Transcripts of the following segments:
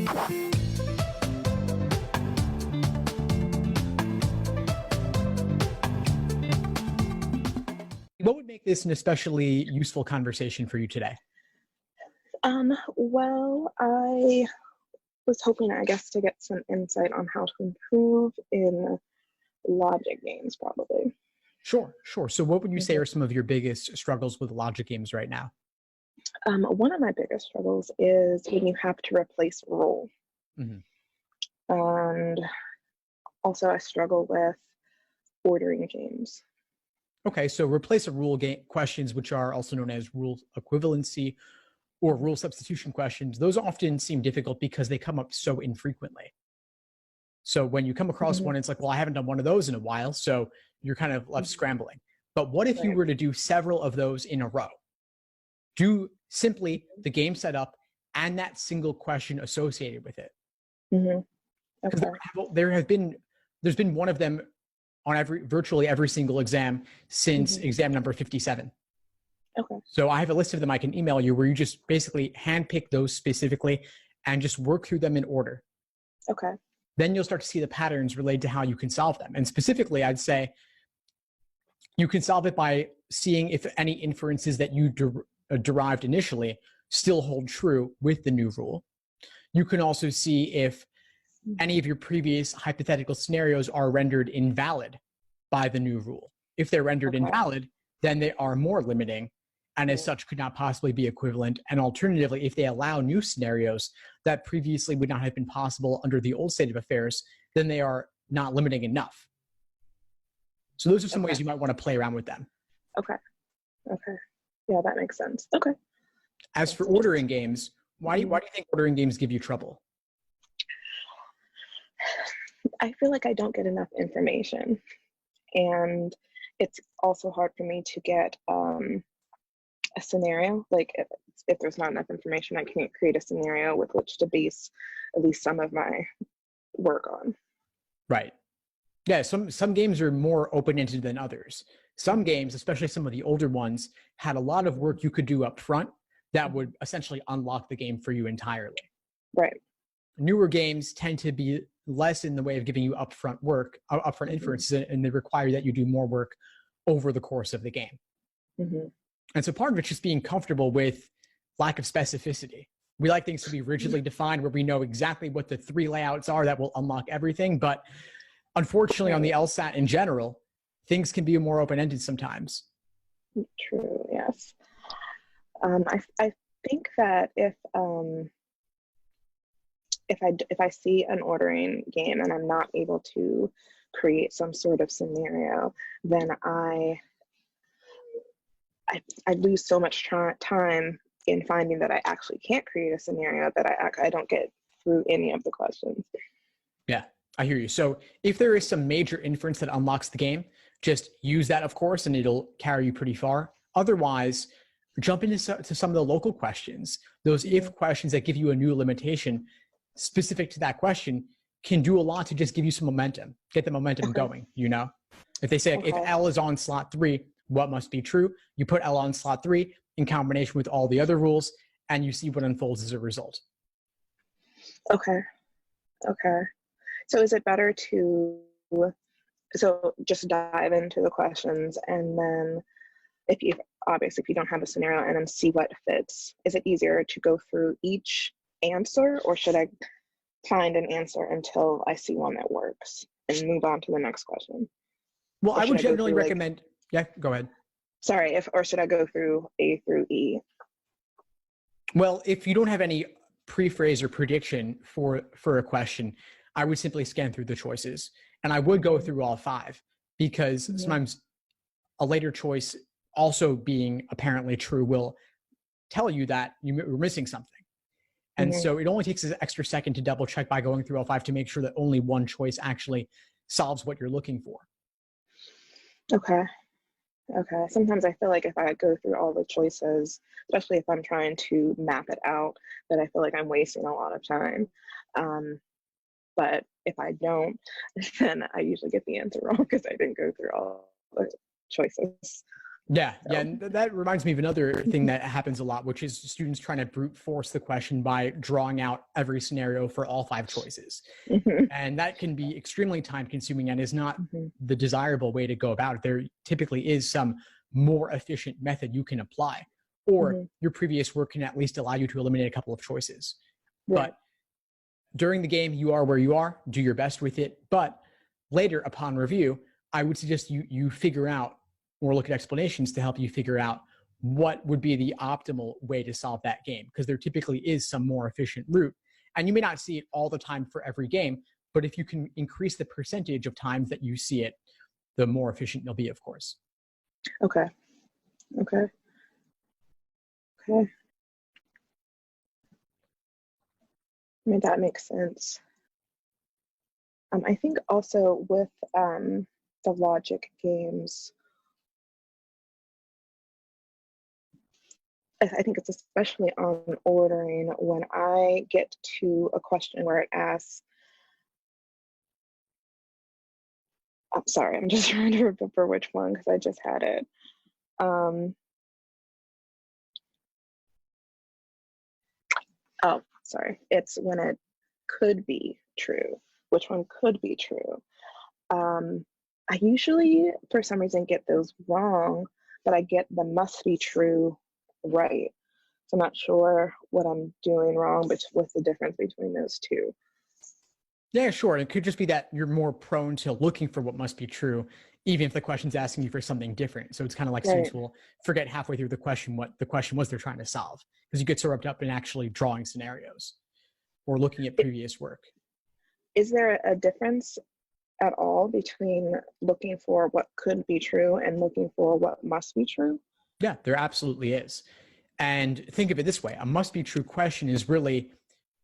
What would make this an especially useful conversation for you today? Well, I was hoping, I guess, to get some insight on how to improve in logic games, probably. Sure. So what would you say are some of your biggest struggles with logic games right now? One of my biggest struggles is when you have to replace a rule. hmm And also I struggle with ordering games. Okay, so replace a rule game questions, which are also known as rule equivalency or rule substitution questions. Those often seem difficult because they come up so infrequently. So when you come across Mhm. one, it's like, well, I haven't done one of those in a while. So you're kind of left scrambling. But what if you Right. were to do several of those in a row? Do simply the game setup and that single question associated with it. hmm Because Okay. there's been one of them on virtually every single exam since hmm exam number 57. Okay. So I have a list of them I can email you where you just basically handpick those specifically and just work through them in order. Okay. Then you'll start to see the patterns related to how you can solve them. And specifically, I'd say you can solve it by seeing if any inferences that you derived initially still hold true with the new rule. You can also see if any of your previous hypothetical scenarios are rendered invalid by the new rule. If they're rendered Okay. invalid, then they are more limiting and as such could not possibly be equivalent. And alternatively, if they allow new scenarios that previously would not have been possible under the old state of affairs, then they are not limiting enough. So those are some ways you might want to play around with them. Okay. Okay. Yeah, that makes sense. Okay. As for ordering games, why do you think ordering games give you trouble? I feel like I don't get enough information, and it's also hard for me to get a scenario. Like if there's not enough information, I can't create a scenario with which to base at least some of my work on. Right. Yeah, some games are more open-ended than others. Some games, especially some of the older ones, had a lot of work you could do up front that would essentially unlock the game for you entirely. Right. Newer games tend to be less in the way of giving you upfront work, upfront inferences, and they require that you do more work over the course of the game. Mm-hmm. And so part of it's just being comfortable with lack of specificity. We like things to be rigidly defined where we know exactly what the 3 layouts are that will unlock everything. But unfortunately, on the LSAT in general, things can be more open-ended sometimes. True. Yes. I think that if I see an ordering game and I'm not able to create some sort of scenario, then I lose so much time in finding that I actually can't create a scenario that I don't get through any of the questions. Yeah, I hear you. So if there is some major inference that unlocks the game, just use that, of course, and it'll carry you pretty far. Otherwise, jump into some of the local questions. Those if questions that give you a new limitation specific to that question can do a lot to just give you some momentum, get the momentum going, you know? If they say, if L is on slot 3, what must be true? You put L on slot 3 in combination with all the other rules, and you see what unfolds as a result. Okay. So is it better to just dive into the questions, and then if you don't have a scenario, and then see what fits? Is it easier to go through each answer, or should I find an answer until I see one that works and move on to the next question? Well, I would generally recommend, yeah, go ahead. Sorry, or should I go through A through E? Well, if you don't have any pre-phrase or prediction for a question, I would simply scan through the choices. And I would go through all 5 because sometimes a later choice also being apparently true will tell you that you're missing something. And so it only takes an extra second to double check by going through all 5 to make sure that only one choice actually solves what you're looking for. Okay. Sometimes I feel like if I go through all the choices, especially if I'm trying to map it out, that I feel like I'm wasting a lot of time. But if I don't, then I usually get the answer wrong because I didn't go through all the choices. Yeah, So, yeah, and that reminds me of another thing that happens a lot, which is students trying to brute force the question by drawing out every scenario for all 5 choices. mhm, And that can be extremely time consuming and is not mhm, the desirable way to go about it. There typically is some more efficient method you can apply, or mhm, your previous work can at least allow you to eliminate a couple of choices. right. But during the game, you are where you are, do your best with it. But later, upon review, I would suggest you figure out or look at explanations to help you figure out what would be the optimal way to solve that game, because there typically is some more efficient route. And you may not see it all the time for every game, but if you can increase the percentage of times that you see it, the more efficient you'll be, of course. Okay. Okay. Okay. I mean, that makes sense. I think also with the logic games, I think it's especially on ordering when I get to a question where it asks, I'm sorry, I'm just trying to remember which one because I just had it. Um, oh, sorry. It's when it could be true. Which one could be true? I usually, for some reason, get those wrong, but I get the must be true right. So I'm not sure what I'm doing wrong, but what's the difference between those two? Yeah, sure. It could just be that you're more prone to looking for what must be true, even if the question's asking you for something different. So it's kind of like Right. students will forget halfway through the question what the question was they're trying to solve, because you get so wrapped up in actually drawing scenarios or looking at previous work. Is there a difference at all between looking for what could be true and looking for what must be true? Yeah, there absolutely is. And think of it this way: a must be true question is really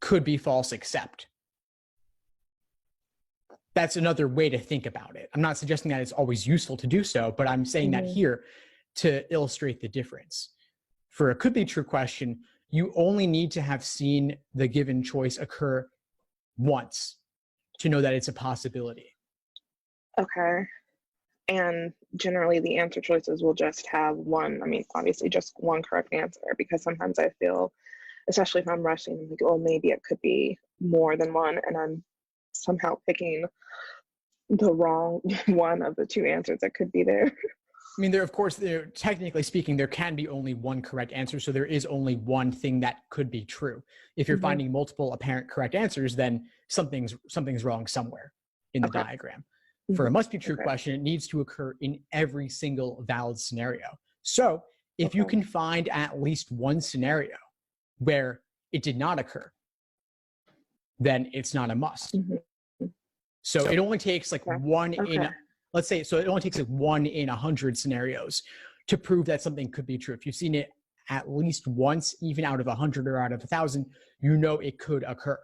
could be false except. That's another way to think about it. I'm not suggesting that it's always useful to do so, but I'm saying that Mm-hmm. here to illustrate the difference. For a could be true question, you only need to have seen the given choice occur once to know that it's a possibility. Okay. And generally, the answer choices will just have one, I mean, obviously, just one correct answer because sometimes I feel, especially if I'm rushing, I'm like, oh, maybe it could be more than one, and I'm somehow picking the wrong one of the two answers that could be there. I mean, there, of course, there, technically speaking, there can be only one correct answer. So there is only one thing that could be true. If you're Mm-hmm. finding multiple apparent correct answers, then something's wrong somewhere in the Okay. diagram. For a Mm-hmm. must be true Okay. question, it needs to occur in every single valid scenario. So if you Okay. can find at least one scenario where it did not occur, then it's not a must. Mm-hmm. So it only takes like Okay. one Okay. in, let's say, so it only takes like 1 in 100 scenarios to prove that something could be true. If you've seen it at least once, even out of 100 or out of 1,000, you know it could occur.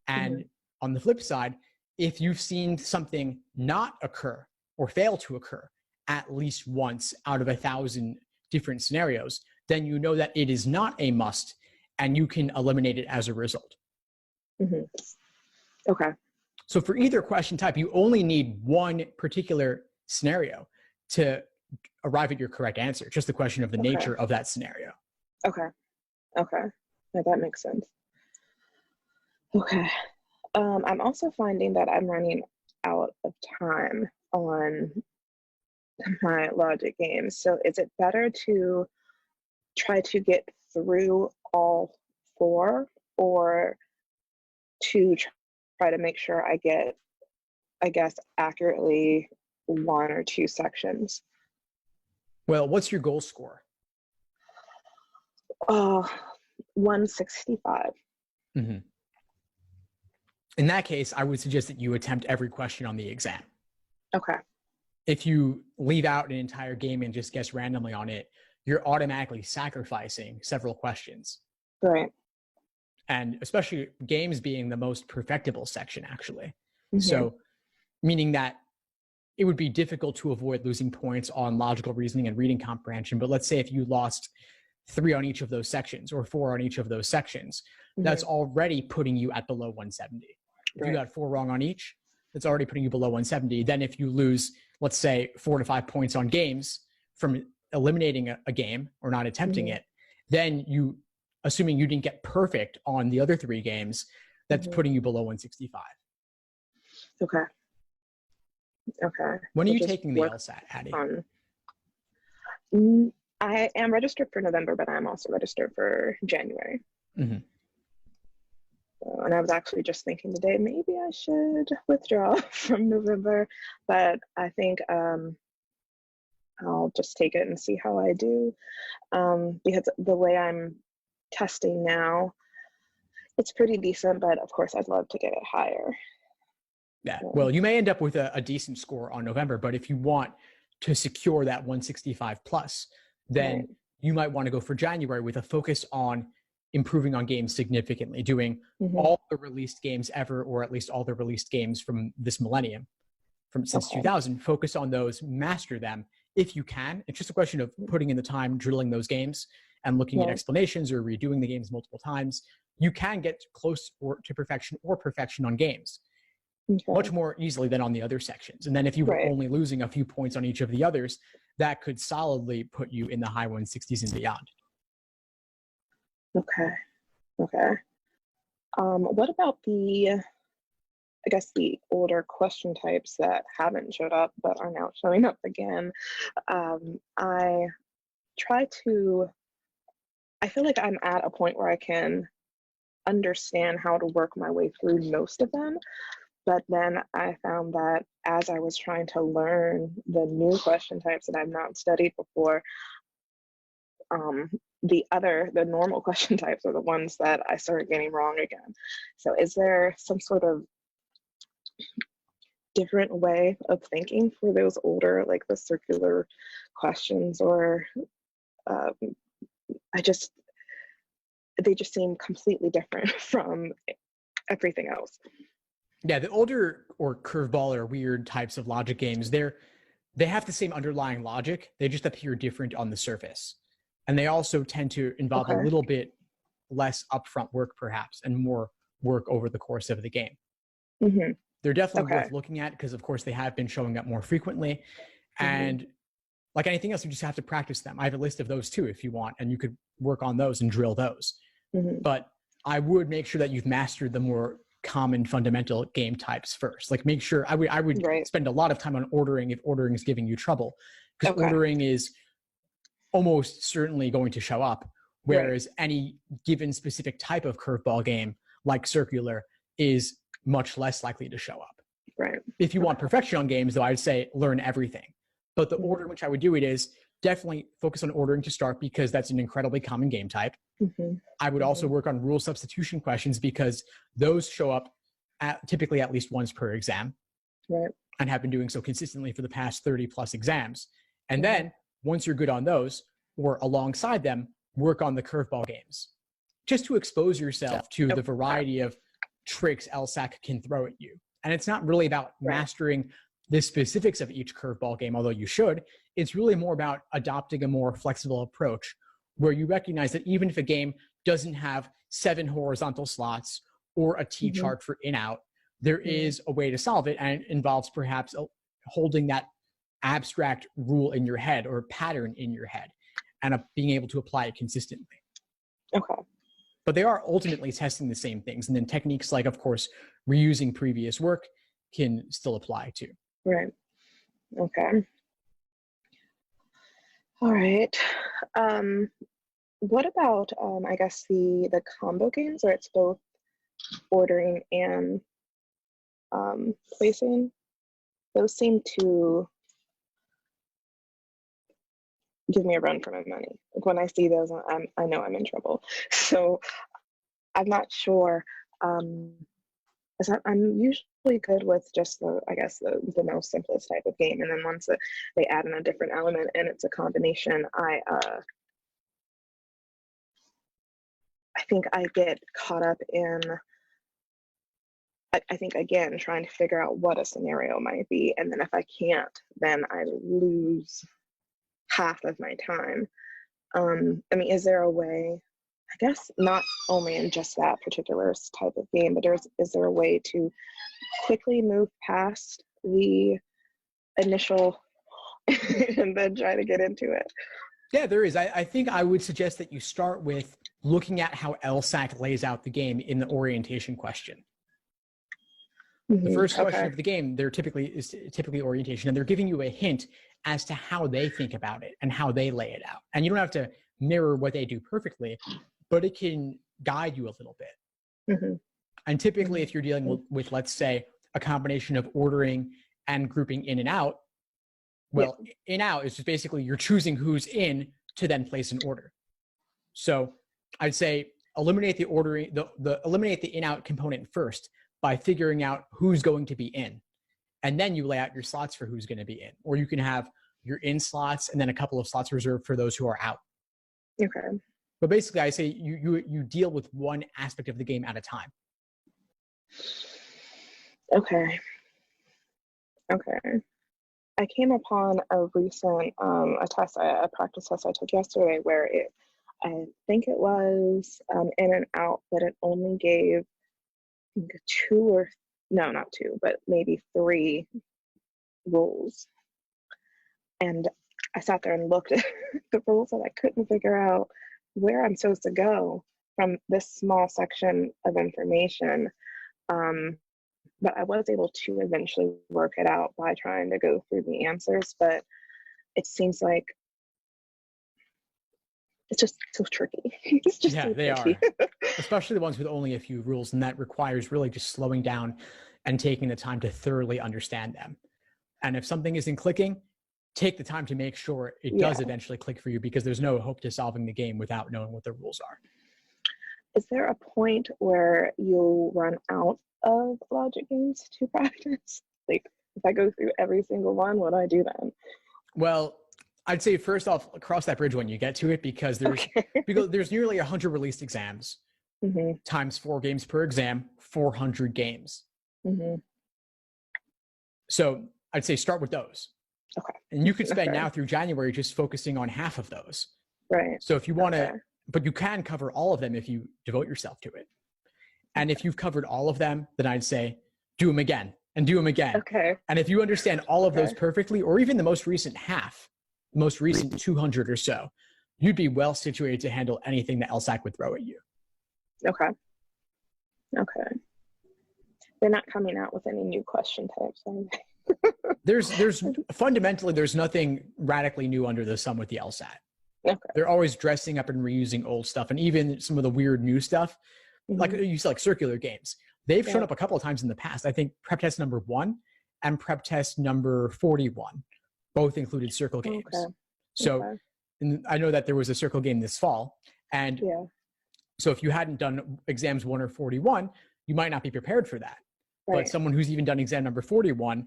And on the flip side, if you've seen something not occur or fail to occur at least once out of 1,000 different scenarios, then you know that it is not a must and you can eliminate it as a result. Mm-hmm. Okay. So for either question type, you only need one particular scenario to arrive at your correct answer. Just the question of the Okay. nature of that scenario. Okay. Okay. Yeah, that makes sense. Okay. I'm also finding that I'm running out of time on my logic games. So is it better to try to get through all 4 or to try to make sure I get, I guess, accurately 1 or 2 sections? Well, what's your goal score? 165. Mm-hmm. In that case, I would suggest that you attempt every question on the exam. Okay. If you leave out an entire game and just guess randomly on it, you're automatically sacrificing several questions. Right. And especially games being the most perfectible section, actually. Mm-hmm. So, meaning that it would be difficult to avoid losing points on logical reasoning and reading comprehension. But let's say if you lost 3 on each of those sections or 4 on each of those sections, that's already putting you at below 170. If you got 4 wrong on each, it's already putting you below 170. Then if you lose, let's say, 4 to 5 points on games from eliminating a game or not attempting it, then you, assuming you didn't get perfect on the other 3 games, that's putting you below 165. Okay. Okay. When are So you just taking the work LSAT, Addie? on. I am registered for November, but I'm also registered for January. Mm-hmm. And I was actually just thinking today, maybe I should withdraw from November, but I think I'll just take it and see how I do. Because the way I'm testing now, it's pretty decent, but of course I'd love to get it higher. Yeah. Well, you may end up with a decent score on November, but if you want to secure that 165 plus, then you might want to go for January with a focus on improving on games significantly, doing all the released games ever, or at least all the released games from this millennium, since 2000. Focus on those, master them if you can. It's just a question of putting in the time, drilling those games, and looking at explanations or redoing the games multiple times. You can get close to perfection or perfection on games much more easily than on the other sections. And then if you were only losing a few points on each of the others, that could solidly put you in the high 160s and beyond. Okay. What about the older question types that haven't showed up but are now showing up again? I feel like I'm at a point where I can understand how to work my way through most of them. But then I found that as I was trying to learn the new question types that I've not studied before, the normal question types are the ones that I started getting wrong again. So is there some sort of different way of thinking for those older, like the circular questions, or they just seem completely different from everything else? Yeah, the older or curveball or weird types of logic games, they have the same underlying logic. They just appear different on the surface. And they also tend to involve a little bit less upfront work, perhaps, and more work over the course of the game. They're definitely worth looking at because, of course, they have been showing up more frequently. And like anything else, you just have to practice them. I have a list of those too, if you want, and you could work on those and drill those. But I would make sure that you've mastered the more common fundamental game types first. Like, make sure I would spend a lot of time on ordering if ordering is giving you trouble, because ordering is almost certainly going to show up, whereas any given specific type of curveball game like circular is much less likely to show up. If you want perfection on games, though, I'd say learn everything. But the order in which I would do it is definitely focus on ordering to start, because that's an incredibly common game type. I would also work on rule substitution questions, because those show up typically at least once per exam, and have been doing so consistently for the past 30 plus exams. And then once you're good on those, or alongside them, work on the curveball games, just to expose yourself to the variety of tricks LSAC can throw at you. And it's not really about mastering the specifics of each curveball game, although you should. It's really more about adopting a more flexible approach, where you recognize that even if a game doesn't have 7 horizontal slots or a T chart for in-out, there is a way to solve it, and it involves perhaps holding that abstract rule in your head or pattern in your head and being able to apply it consistently. But they are ultimately testing the same things. And then techniques like, of course, reusing previous work can still apply too. All right. What about, I guess, the combo games, where it's both ordering and placing? Those seem to give me a run for my money. Like, when I see those, I know I'm in trouble. So I'm not sure. I'm usually good with just the most simplest type of game, and then once they add in a different element and it's a combination, I think I get caught up in, I think, again, trying to figure out what a scenario might be, and then if I can't, then I lose half of my time. I mean, is there a way, I guess not only in just that particular type of game, but is there a way to quickly move past the initial and then try to get into it. Yeah, there is. I think I would suggest that you start with looking at how LSAT lays out the game in the orientation question. The first question of the game, they're typically orientation, and they're giving you a hint as to how they think about it and how they lay it out. And you don't have to mirror what they do perfectly, but it can guide you a little bit. And typically, if you're dealing with, let's say, a combination of ordering and grouping in and out, well, in out is just basically you're choosing who's in to then place an order. So I'd say eliminate the ordering, eliminate the in out component first by figuring out who's going to be in. And then you lay out your slots for who's going to be in. Or you can have your in slots and then a couple of slots reserved for those who are out. Okay. But basically, I say you deal with one aspect of the game at a time. Okay. I came upon a recent a practice test I took yesterday where I think it was in and out, but it only gave not two, but maybe three rules. And I sat there and looked at the rules and I couldn't figure out where I'm supposed to go from this small section of information. But I was able to eventually work it out by trying to go through the answers, but it seems like it's just so tricky. It's just so they tricky. are. Especially the ones with only a few rules, and that requires really just slowing down and taking the time to thoroughly understand them. And if something isn't clicking, take the time to make sure it does eventually click for you, because there's no hope to solving the game without knowing what the rules are. Is there a point where you'll run out of logic games to practice? Like, if I go through every single one, what do I do then? Well, I'd say first off, cross that bridge when you get to it, because there's nearly 100 released exams times 4 games per exam, 400 games. So I'd say start with those. Okay. And you could spend now through January just focusing on half of those. Right. So if you want to, but you can cover all of them if you devote yourself to it. And if you've covered all of them, then I'd say do them again and do them again. Okay. And if you understand all of those perfectly, or even the most recent 200 or so, you'd be well situated to handle anything that LSAC would throw at you. Okay. They're not coming out with any new question types. There's fundamentally, there's nothing radically new under the sun with the LSAT. Okay. They're always dressing up and reusing old stuff, and even some of the weird new stuff, like you said, like circular games. They've shown up a couple of times in the past. I think prep test number 1 and prep test number 41 both included circle games. So and I know that there was a circle game this fall, and so if you hadn't done exams 1 or 41, you might not be prepared for that. Right. But someone who's even done exam number 41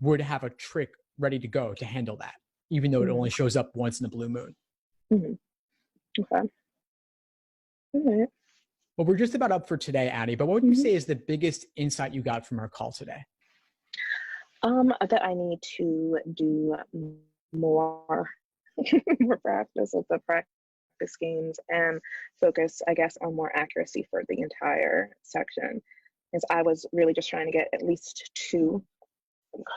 would have a trick ready to go to handle that, even though it only shows up once in a blue moon. Okay. All right. Well, we're just about up for today, Addie, but what would you say is the biggest insight you got from our call today? That I need to do more practice of the practice games and focus, I guess, on more accuracy for the entire section. Because I was really just trying to get at least 2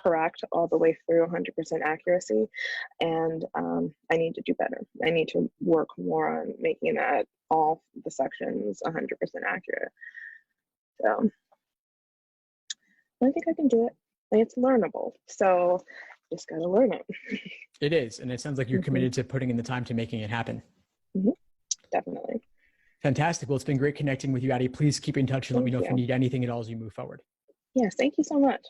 correct all the way through 100% accuracy, and I need to do better. I need to work more on making that all the sections 100% accurate. So I think I can do it. It's learnable, so just gotta learn it. It is, and it sounds like you're committed to putting in the time to making it happen. Definitely. Fantastic. Well, it's been great connecting with you, Addie. Please keep in touch and let me know if you need anything at all as you move forward. Yes, thank you so much.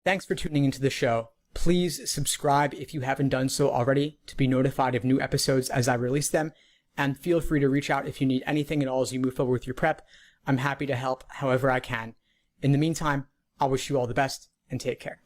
Thanks for tuning into the show. Please subscribe if you haven't done so already to be notified of new episodes as I release them. And feel free to reach out if you need anything at all as you move forward with your prep. I'm happy to help however I can. In the meantime, I'll wish you all the best and take care.